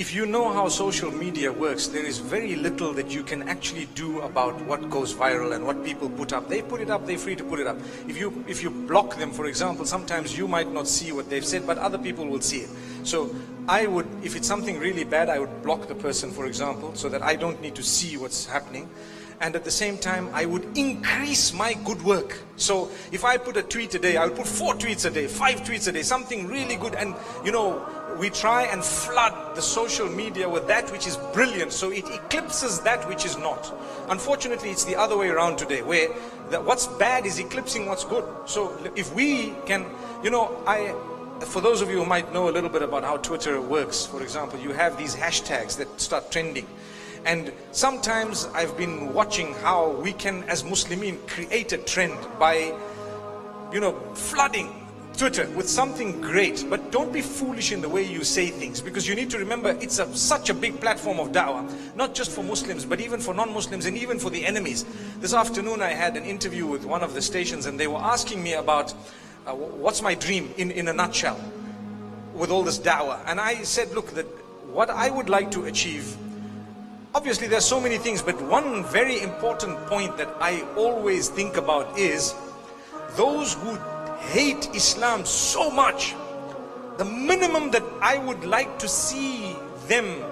if you know how social media works, there is very little that you can actually do about what goes viral and what people put up. They put it up, they're free to put it up. If you block them, for example, sometimes you might not see what they've said, but other people will see it. So I would, if it's something really bad, I would block the person, for example, so that I don't need to see what's happening. And at the same time, I would increase my good work. So if I put a tweet a day, I would put 4 tweets a day, 5 tweets a day, something really good. And you know, we try and flood the social media with that which is brilliant, so it eclipses that which is not. Unfortunately, it's the other way around today, where what's bad is eclipsing what's good. So if we can, you know, for those of you who might know a little bit about how Twitter works, for example, you have these hashtags that start trending. And sometimes I've been watching how we can, as Muslimin, create a trend by, you know, flooding Twitter with something great. But don't be foolish in the way you say things, because you need to remember it's such a big platform of da'wah, not just for Muslims, but even for non-Muslims and even for the enemies. This afternoon I had an interview with one of the stations, and they were asking me about what's my dream in a nutshell with all this da'wah. And I said, look, that what I would like to achieve, obviously there's so many things, but one very important point that I always think about is those who hate Islam so much, the minimum that I would like to see them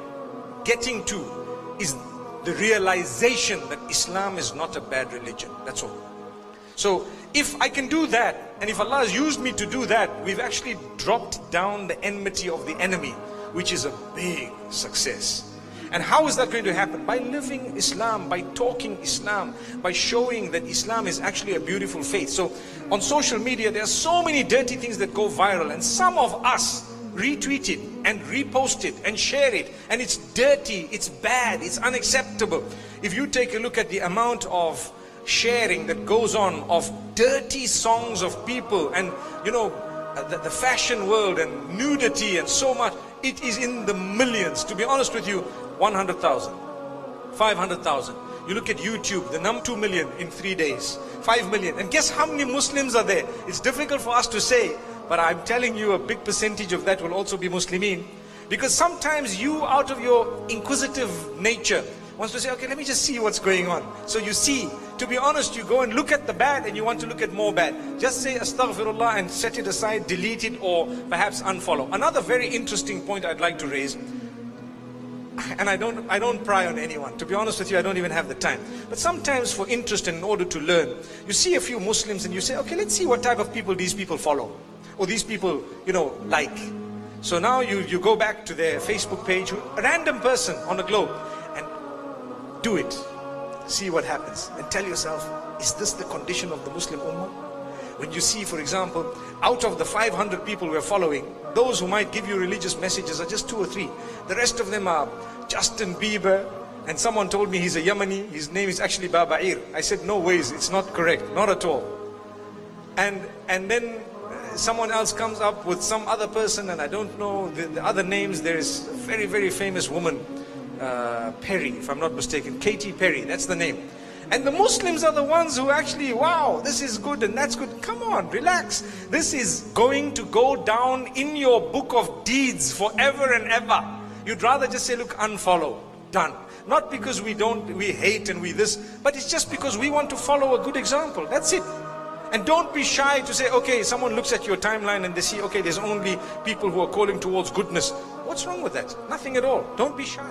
getting to is the realization that Islam is not a bad religion. That's all. So if I can do that, and if Allah has used me to do that, we've actually dropped down the enmity of the enemy, which is a big success. And how is that going to happen? By living Islam, by talking Islam, by showing that Islam is actually a beautiful faith. So on social media, there are so many dirty things that go viral, and some of us retweet it and repost it and share it, and it's dirty, it's bad, it's unacceptable. If you take a look at the amount of sharing that goes on of dirty songs of people, and you know, the fashion world and nudity and so much, it is in the millions. To be honest with you, 100,000, 500,000. You look at YouTube, the number 2 million in 3 days, 5 million. And guess how many Muslims are there? It's difficult for us to say, but I'm telling you a big percentage of that will also be Muslimin. Because sometimes you, out of your inquisitive nature, wants to say, okay, let me just see what's going on. So you see, to be honest, you go and look at the bad and you want to look at more bad. Just say astaghfirullah and set it aside, delete it, or perhaps unfollow. Another very interesting point I'd like to raise, and I don't pry on anyone. To be honest with you, I don't even have the time. But sometimes for interest and in order to learn, you see a few Muslims and you say, okay, let's see what type of people these people follow, or these people, you know, like. So now you go back to their Facebook page, a random person on the globe, and do it. See what happens. And tell yourself, is this the condition of the Muslim Ummah? When you see, for example, out of the 500 people we're following, those who might give you religious messages are just 2 or 3. The rest of them are Justin Bieber, and someone told me he's a Yemeni, his name is actually Baba'ir. I said, no ways, it's not correct, not at all. And then someone else comes up with some other person, and I don't know the other names. There is a very, very famous woman, Perry, if I'm not mistaken, Katy Perry, that's the name. And the Muslims are the ones who actually, wow, this is good and that's good. Come on, relax. This is going to go down in your book of deeds forever and ever. You'd rather just say, look, unfollow, done. Not because we hate and we this, but it's just because we want to follow a good example. That's it. And don't be shy to say, okay, someone looks at your timeline and they see, okay, there's only people who are calling towards goodness. What's wrong with that? Nothing at all. Don't be shy.